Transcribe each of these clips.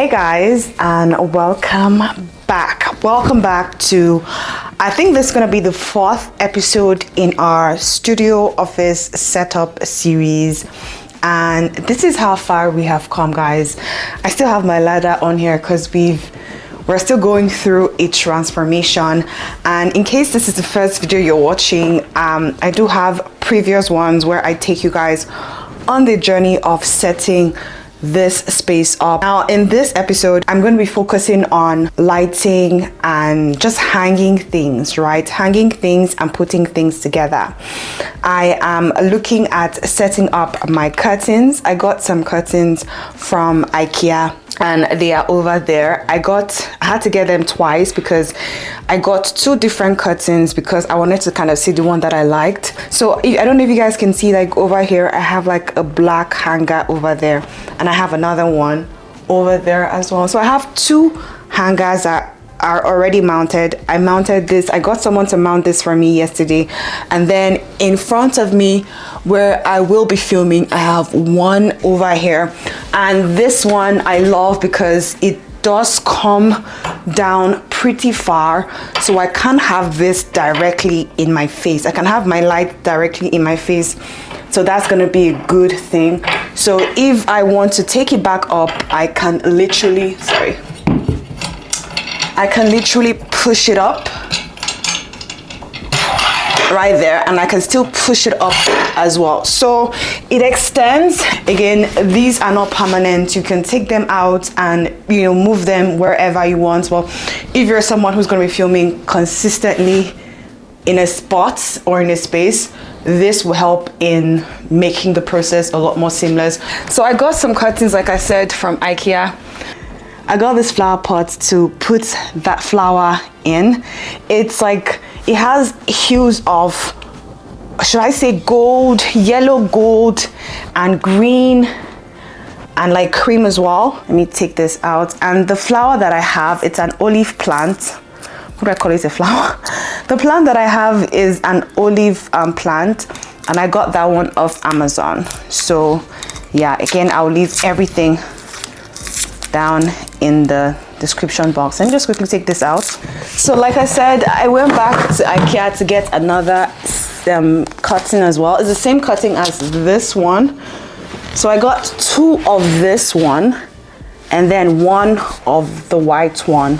Hi guys, and welcome back. Welcome back to, I think this is going to be the 4th episode in our studio office setup series. And this is how far we have come, guys. I still have my ladder on here because we're still going through a transformation. And in case this is the first video you're watching, I do have previous ones where I take you guys on the journey of setting this space up. Now in this episode, I'm going to be focusing on lighting and just hanging things, right? Hanging things and putting things together. I am looking at setting up my curtains. I got some curtains from IKEA and they are over there. I had to get them twice because I got 2 different curtains because I wanted to kind of see the one that I liked. So I don't know if you guys can see, like over here I have like a black hanger over there, and I have another one over there as well. So I have 2 hangers that are already mounted. I mounted this. I got someone to mount this for me yesterday, and then in front of me where I will be filming, I have one over here, and this one I love because it does come down pretty far, so I can't have this directly in my face. I can have my light directly in my face, so that's gonna be a good thing. So if I want to take it back up, I can literally push it up right there, and I can still push it up as well. So it extends. Again, these are not permanent. You can take them out and move them wherever you want. Well, if you're someone who's going to be filming consistently in a spot or in a space, this will help in making the process a lot more seamless. So I got some curtains, like I said, from IKEA. I got this flower pot to put that flower in. It's like, it has hues of, should I say, gold, yellow gold, and green, and like cream as well. Let me take this out. And the flower that I have, it's an olive plant. What do I call it? A flower? The plant that I have is an olive plant, and I got that one off Amazon. So yeah, again, I'll leave everything down in the description box. And just quickly take this out. So like I said, I went back to IKEA to get another curtain as well. It's the same curtain as this one. So I got 2 of this one and then 1 of the white one.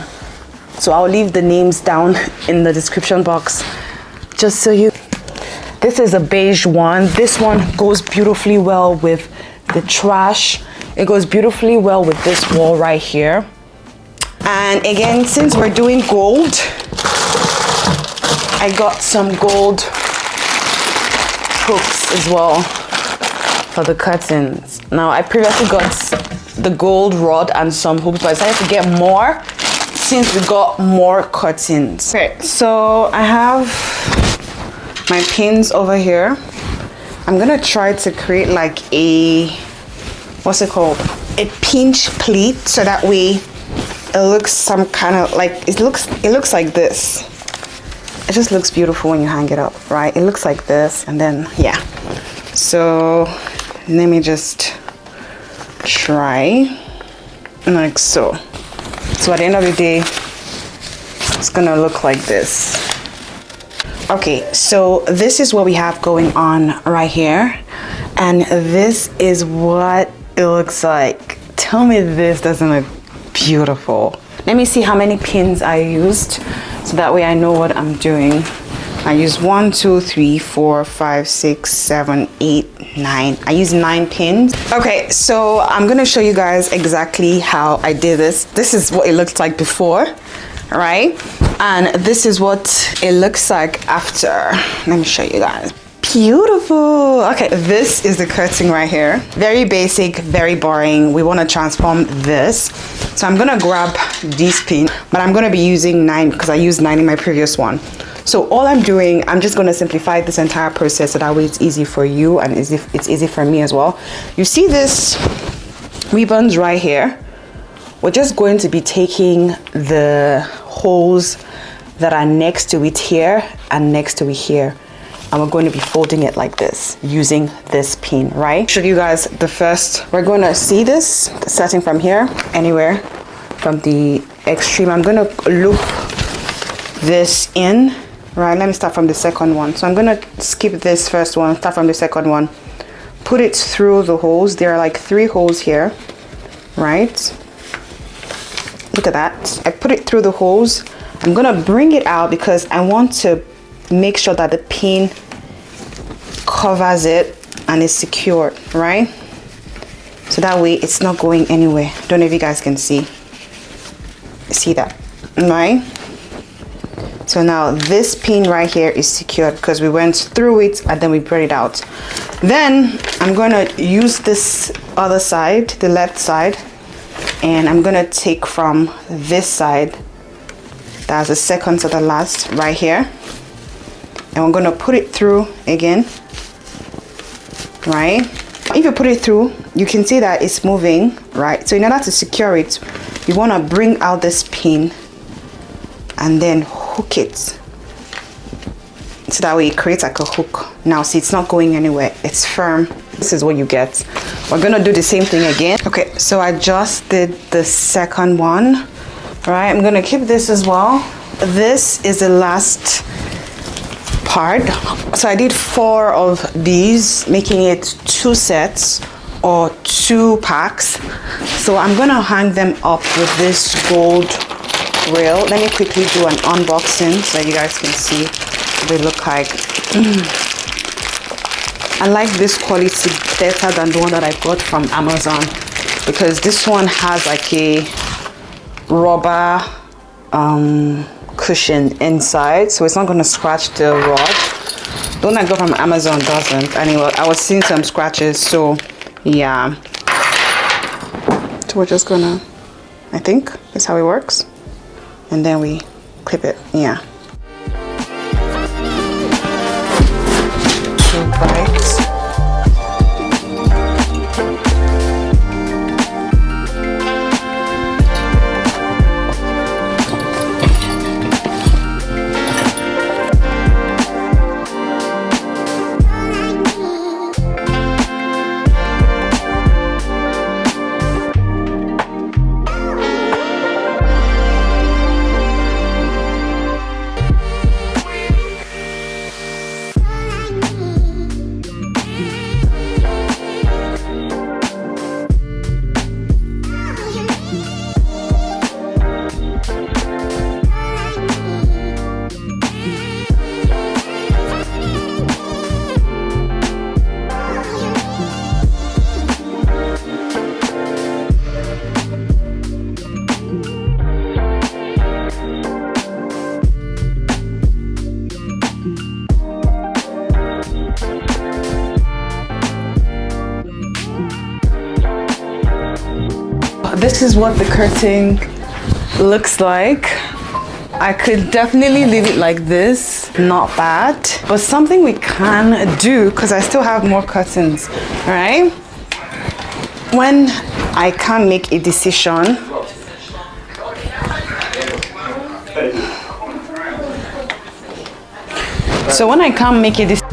So I'll leave the names down in the description box just so you. This is a beige one. This one goes beautifully well with the trash. It goes beautifully well with this wall right here. And again, since we're doing gold, I got some gold hooks as well for the curtains. Now, I previously got the gold rod and some hooks, but I decided to get more since we got more curtains. Okay, so I have my pins over here. I'm gonna try to create like a, what's it called? A pinch pleat, so that way it looks some kind of like, it looks like this. It just looks beautiful when you hang it up, right? It looks like this, and then yeah. So let me just try like so. So at the end of the day, it's gonna look like this. Okay, so this is what we have going on right here, and this is what it looks like. Tell me this doesn't look beautiful. Let me see how many pins I used, so that way I know what I'm doing. I used 1, 2, 3, 4, 5, 6, 7, 8, 9. I used 9 pins. Okay, so I'm gonna show you guys exactly how I did this. This is what it looked like before, right? And this is what it looks like after. Let me show you guys. Beautiful. Okay, this is the curtain right here. Very basic, very boring. We want to transform this. So I'm gonna grab these pins, but I'm gonna be using 9 because I used 9 in my previous one. So all I'm doing, I'm just gonna simplify this entire process so that way it's easy for you and it's easy for me as well. You see this ribbons right here? We're just going to be taking the holes that are next to it here and next to it here, and we're going to be folding it like this using this pin, right? Show you guys the first, we're going to see this starting from here, anywhere, from the extreme. I'm gonna loop this in. Right, let me start from the second one. So I'm gonna skip this first one, start from the second one, put it through the holes. There are like 3 holes here, right? Look at that. I put it through the holes. I'm gonna bring it out because I want to make sure that the pin covers it and is secured, right? So that way it's not going anywhere. Don't know if you guys can see that, right? So now this pin right here is secured because we went through it and then we brought it out. Then I'm gonna use this other side, the left side, and I'm gonna take from this side, that's the second to the last right here, and we're gonna put it through again, right? If you put it through, you can see that it's moving, right? So in order to secure it, you want to bring out this pin and then hook it, so that way it creates like a hook. Now see, it's not going anywhere, it's firm. This is what you get. We're gonna do the same thing again. Okay, so I just did the second one, right? I'm gonna keep this as well. This is the last part. So I did 4 of these, making it 2 sets or 2 packs. So I'm gonna hang them up with this gold rail. Let me quickly do an unboxing so you guys can see what they look like. I like this quality better than the one that I got from Amazon, because this one has like a rubber cushion inside, so it's not going to scratch the rod. The one I got from Amazon doesn't. Anyway, I was seeing some scratches, so yeah. So we're just gonna, I think that's how it works, and then we clip it. Yeah. 2 bites. This is what the curtain looks like. I could definitely leave it like this, not bad. But something we can do, because I still have more curtains, right? When I can't make a decision, so when I can't make a decision,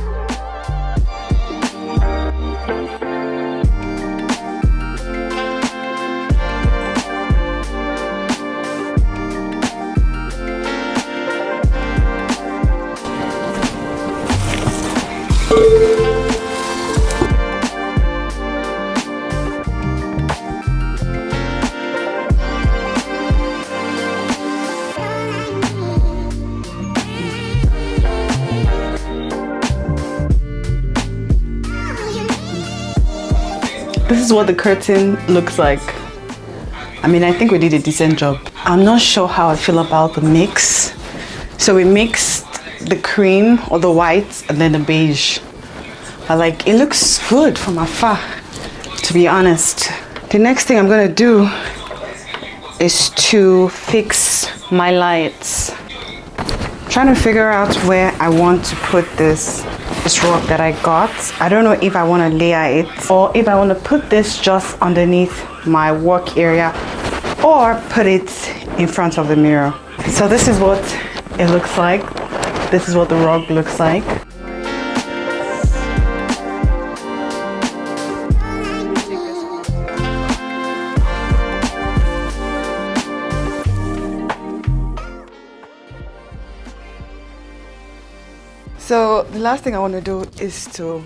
this is what the curtain looks like. I mean, I think we did a decent job. I'm not sure how I feel about the mix. So we mixed the cream or the white and then the beige. But like, it looks good from afar, to be honest. The next thing I'm gonna do is to fix my lights. I'm trying to figure out where I want to put this rug that I got. I don't know if I want to layer it or if I want to put this just underneath my work area or put it in front of the mirror. So this is what it looks like. This is what the rug looks like. So the last thing I want to do is to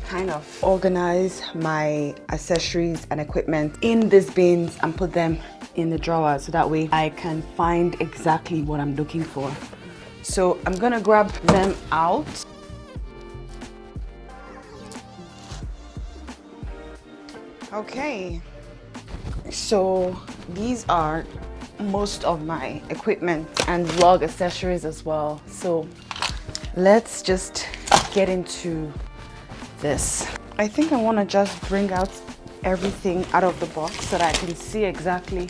kind of organize my accessories and equipment in these bins and put them in the drawer so that way I can find exactly what I'm looking for. So I'm gonna grab them out. Okay, so these are most of my equipment and vlog accessories as well. So let's just get into this. I think I want to just bring out everything out of the box so that I can see exactly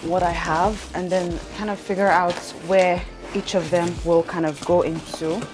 what I have and then kind of figure out where each of them will kind of go into.